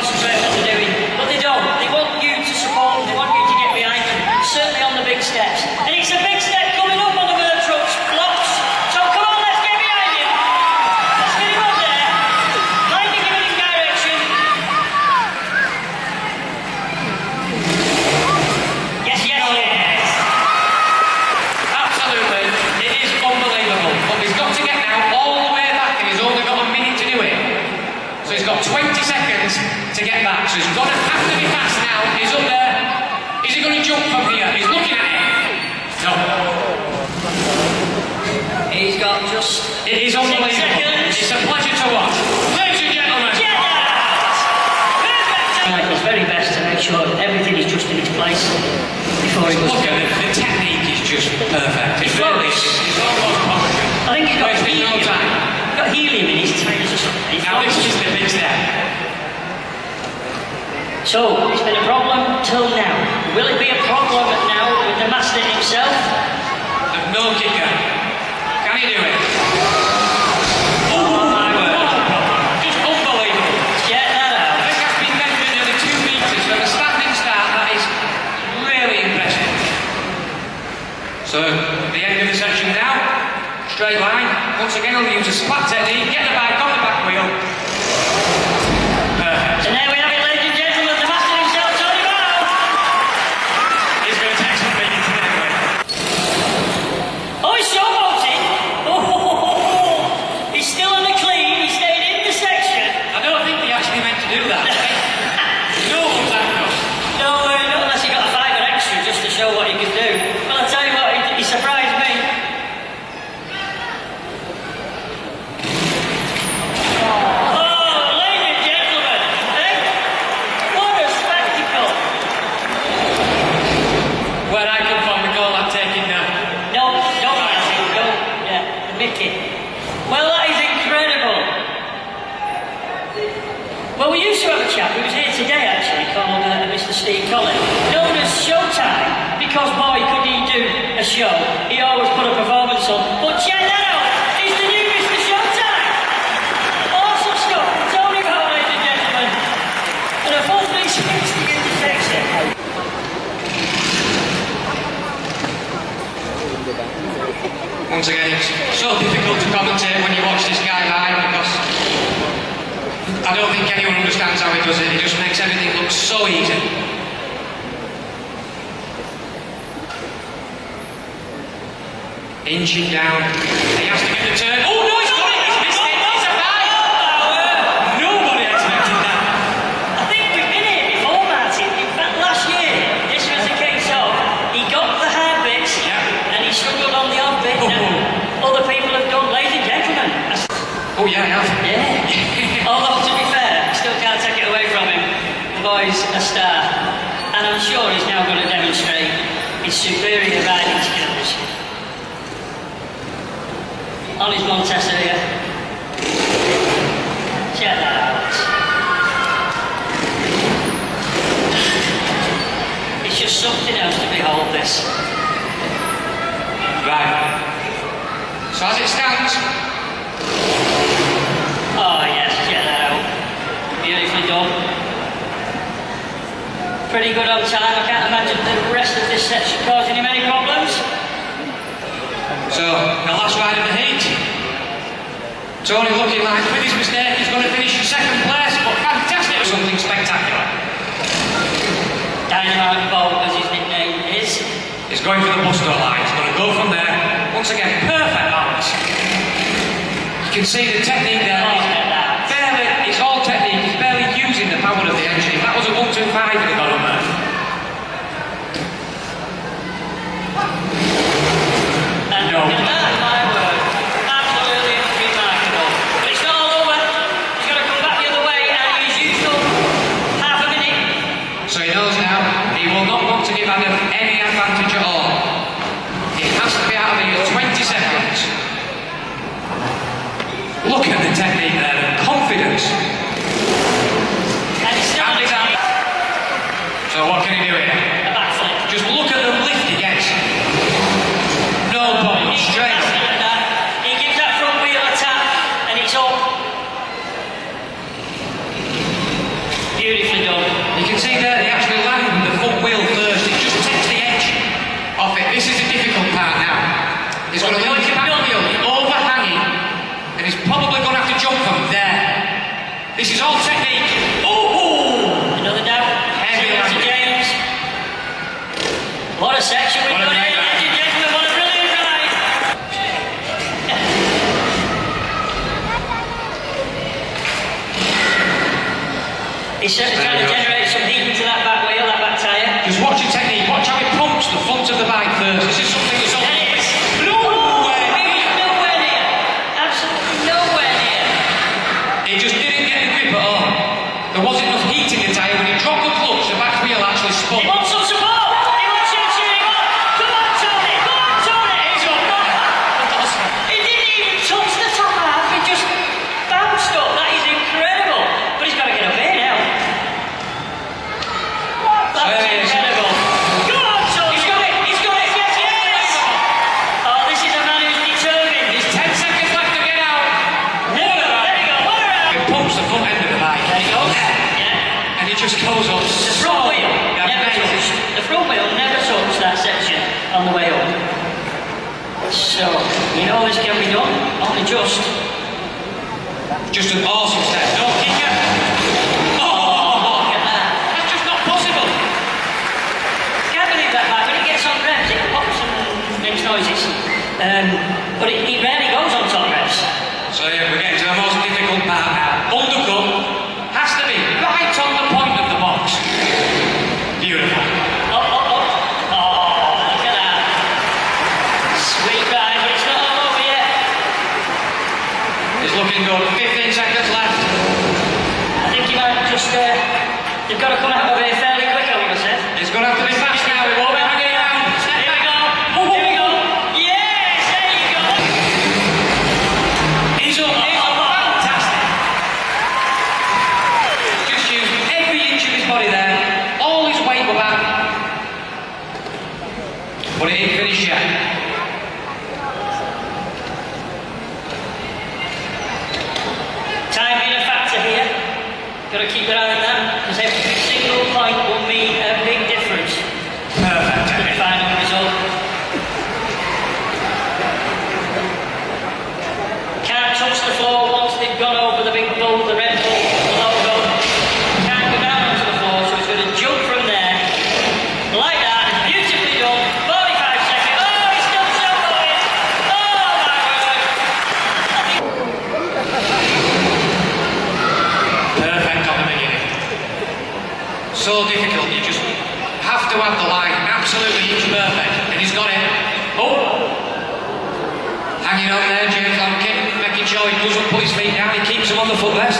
concentrate on what they're doing. But they don't. They want you to support them. They want you to get behind them. Certainly on the big steps. And it's a big step coming up on the World Trucks blocks. So come on, let's get behind him. Let's get him up there. Kind of giving him direction. Yes, yes, yes. Absolutely. It is unbelievable. But he's got to get now all the way back and he's only got a minute to do it. So he's got 20 seconds to get back. So he's going to have to be fast now. He's up there. Is he going to jump from here? He's looking at it. No. He's got just... It is unbelievable. Seconds. It's a pleasure to watch. Ladies and gentlemen. Michael's very best to make sure that everything is just in its place before he goes. Look at it. The technique is just perfect. It's really, it's almost poetry. I think he's got Wasting no helium. time. He's got helium in his tires or something. Now this is the big step. So, it's been a problem till now. Will it be a problem now with the master himself? The mill kicker. Can he do it? Oh my word. Just unbelievable. Get that out. I think that's been measured nearly 2 metres from a standing start. That is really impressive. So, the end of the section now. Straight line. Once again, I'll use a splat technique. Get the bike on the back wheel. Perfect. And there we have it, ladies and gentlemen. The master himself, Tony Barrow. He's going to take some beating anyway. Oh, he's showboating. Oh, he's still on the clean. He stayed in the section. I don't think he actually meant to do that. No one's that good. No, not unless he got a fiver extra just to show what he could do. Well, I'll tell you what, he surprised me. Oh, ladies and gentlemen, eh? What a spectacle. Where I come from, we call that taking now. No, don't Martin, don't. Yeah, Mickey. Well, that is incredible. Well, we used to have a chap who was here today, actually, called Mr. Steve Collins, known as Showtime, because, boy, could he do a show. He always put a performance on. But check that out. He's the new Mr. Showtime. Awesome stuff. Tony Barrow, ladies and gentlemen. And a full 360 intersection. Once again, it's so difficult to commentate when you watch this guy live because I don't think anyone understands how he does it. He just makes everything look so easy. Inching down. He has to get the turn. Oh no, he's got it! He's missed it! It's a five! Nobody expected that. I think we've been here before, Martin. In fact, last year, this was the case of he got the hard bits and he struggled on the odd bit. Now, other people have done, ladies and gentlemen. Oh yeah, I have. Yeah. Although, to be fair, I still can't take it away from him. The boy's a star. And I'm sure he's now going to demonstrate his superior riding skills on his Montesa here. Check that out. It's just something else to behold this. Right. So as it stands, Oh yes, check that out. Beautifully done. Pretty good on time. I can't imagine the rest of this section causing him any problems. so the last ride of the heat. Tony looking like with his mistake he's going to finish in second place, but fantastic. Something spectacular. Dynamite Bolt, as his nickname is. He's going for the Busto line. He's going to go from there. Once again, perfect balance. You can see the technique there. Oh, look at that. Barely, it's all technique. He's barely using the power of the engine. That was a 125 he got on there. And No. look at that, my word. Absolutely remarkable. But it's not all over. He's going to come back the other way and his usual half a minute. So he knows now he will not want to give Adam any advantage at all. He has to be out of here 20 seconds. Look at the technique there, the confidence. And he's still And he's out. So what can he do here? a backflip. Just look at the lift he gets. No problem, straight up. Like that. He gives that front wheel a tap and it's up. Beautiful. What a section we've What a got great here, ride. ladies and gentlemen. What a brilliant ride. He's certainly trying to generate some heat into that back wheel, that back tyre. Just watch your technique. Watch how he pumps the front of the bike first. This is something that's on. And it's Nowhere near. nowhere near. Absolutely nowhere near. It just didn't get the grip at all. There wasn't enough heat in the tyre. When he dropped the clutch, the back wheel actually He spun. wants some support. He wants you to cheer him on. Come on, Tony. Come on, Tony. He's up. He didn't even touch the top half. He just bounced up. That is incredible. But he's got to get up here now. That's There he is. incredible. Come on, Tony. He's got it. He's got it. Yes, yes. Oh, this is a man who's determined. There's 10 seconds left to get out. There you go. There you go. What a He round. pumps the front end of the bike. There he goes. Yeah. And he just goes up. The front wheel never touched. The front wheel never touched that section on the way up. So, you know this can be done. Only just. Just an awesome step. No kicker. Oh, Look at that. that's just not possible. Can't believe that bike. When it gets on revs, it pops and makes noises. But it rarely goes on top revs. So yeah, we're getting to the most difficult part now. Undercut has to be right on the point of the box. Beautiful. Oh, oh, oh. Oh, look at that. Sweet ride, but it's not all over yet. It's looking good. 15 seconds left. I think you might just, you've got to come out of here fairly quick, I would have said. It's going to have to be fast now. We won't be hanging around. Step Here we back. go. Here we go. Yes, there you go. He's up. He's up. Fantastic. Just used every inch of his body there. All his weight were back. But it ain't finished yet. Time being a factor here. Got to keep an eye on that, because every single point will mean a big difference Perfect. to the final result. Can't touch the floor once they've gone over the big bull, the Red Bull logo. Can't go down onto the floor, so it's going to jump from there. Like that, beautifully done. 45 seconds. Oh, he's still so going. Oh, my word. Perfect on the beginning. So difficult. You just have to have the line absolutely inch perfect. And he's got it. Oh! Hanging on there, James Lamkin, making sure he doesn't put his feet down. He keeps them on the footrest.